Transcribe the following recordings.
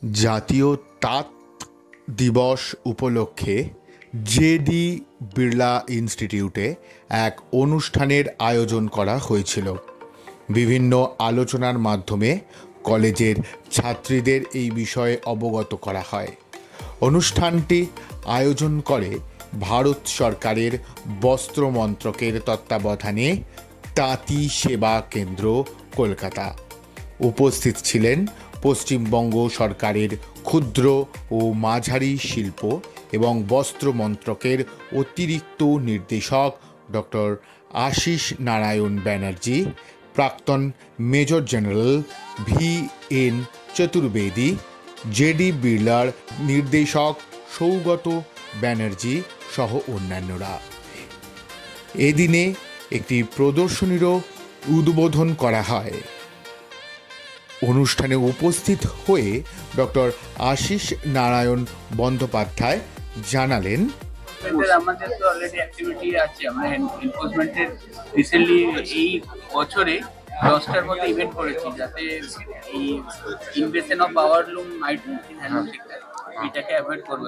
জাতীয় তাঁত দিবস উপলক্ষে জেডি বিড়লা ইনস্টিটিউটে এক অনুষ্ঠানের আয়োজন করা হয়েছিল। বিভিন্ন আলোচনার মাধ্যমে কলেজের ছাত্রীদের এই বিষয়ে অবগত করা হয়। অনুষ্ঠানটি আয়োজন করে ভারত সরকারের বস্ত্র মন্ত্রকের তত্ত্বাবধানে তাঁতি সেবা কেন্দ্র, কলকাতা। উপস্থিত ছিলেন পশ্চিমবঙ্গ সরকারের ক্ষুদ্র ও মাঝারি শিল্প এবং বস্ত্র মন্ত্রকের অতিরিক্ত নির্দেশক ডক্টর আশিস নারায়ণ ব্যানার্জি, প্রাক্তন major general VN Chaturvedi, JD বিড়লার নির্দেশক সৌগত ব্যানার্জি সহ অন্যান্যরা। এদিনে একটি প্রদর্শনীরও উদ্বোধন করা হয়। অনুষ্ঠানে উপস্থিত হয়ে ডক্টর আশিস নারায়ণ বন্দ্যোপাধ্যায় জানালেন, আমাদের তো অলরেডি অ্যাক্টিভিটি আছে। আমরা এনফোর্সমেন্টের রিসেন্টলি এই বছরে 10টার মতো ইভেন্ট করেছি, যাতে এই invasion of power loom item handloom sector এটাকে অ্যাভয়েড করবো।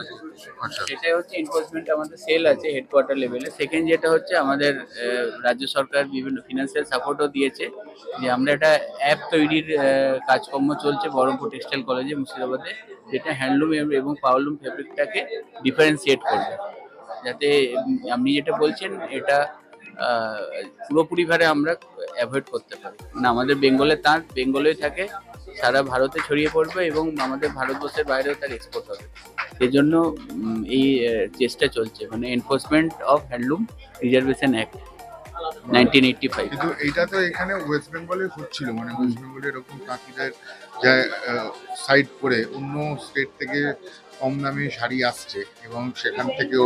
সেটাই হচ্ছে এনফোর্সমেন্ট। আমাদের সেল আছে হেডকোয়ার্টার লেভেলে। সেকেন্ড যেটা হচ্ছে, আমাদের রাজ্য সরকার বিভিন্ন ফিনান্সিয়াল সাপোর্টও দিয়েছে, যে আমরা একটা অ্যাপ তৈরির কাজকর্ম চলছে বহরমপুর টেক্সটাইল কলেজে মুর্শিদাবাদে, যেটা হ্যান্ডলুম এবং পাওয়ারলুম ফেব্রিকটাকে ডিফারেন্সিয়েট করবে, যাতে আপনি যেটা বলছেন এটা পুরোপুরিভাবে আমরা অ্যাভয়েড করতে পারি। না, আমাদের বেঙ্গলে তাঁত বেঙ্গলেই থাকে, সারা ভারতে ছড়িয়ে পড়বে এবং আমাদের ভারতবর্ষের বাইরেও তার এক্সপোর্ট হবে। সেই জন্য এই চেষ্টা চলছে, মানে enforcement of handloom reservation act 1985। কিন্তু এটা তো এখানে ওয়েস্ট বেঙ্গলে হচ্ছিল, মানে ওয়েস্ট বেঙ্গলে এরকম তাঁতিদের যা সাইড করে অন্য স্টেট থেকে কম দামে শাড়ি আসছে এবং সেখান থেকে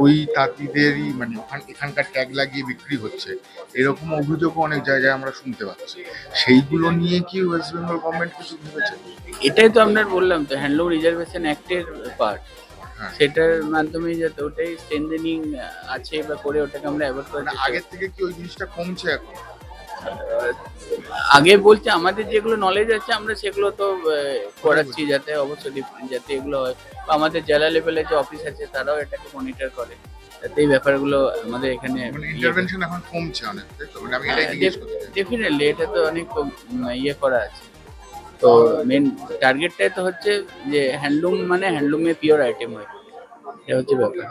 ওই তাঁতিদেরই মানে এখানকার ট্যাগ লাগিয়ে বিক্রি হচ্ছে, এরকম অভিযোগও অনেক জায়গায় আমরা শুনতে পাচ্ছি। সেইগুলো নিয়ে কি ওয়েস্ট বেঙ্গল গভর্নমেন্ট কিছু ভেবেছে? এটাই তো আপনার বললাম, তো হ্যান্ডলুম রিজার্ভেশন অ্যাক্টের পার্ট, সেটার মাধ্যমে যাতে ওটাই স্ট্রেনথেনিং আছে বা করে ওটাকে আমরা অ্যাভয়েড করি। আগের থেকে কি ওই জিনিসটা কমছে এখন? আগে বলছে আমাদের যেগুলো নলেজ আছে আমরা সেগুলো তো করাচ্ছি, যাতে অবশ্যই যাতে এগুলো হয়, বা আমাদের জেলা লেভেলে যে অফিস আছে তারাও এটাকে মনিটর করে, যাতে এই ব্যাপারগুলো আমাদের এখানে ইন্টারভেনশন এখন কমছে অনেক। মানে আমি এটাই জিজ্ঞেস করছি। ডেফিনেটলি এটা তো অনেক ইয়ে করা আছে। তো মেন টার্গেটটাই তো হচ্ছে যে হ্যান্ডলুম মানে হ্যান্ডলুমে পিওর আইটেম হয়, এটা হচ্ছে ব্যাপার।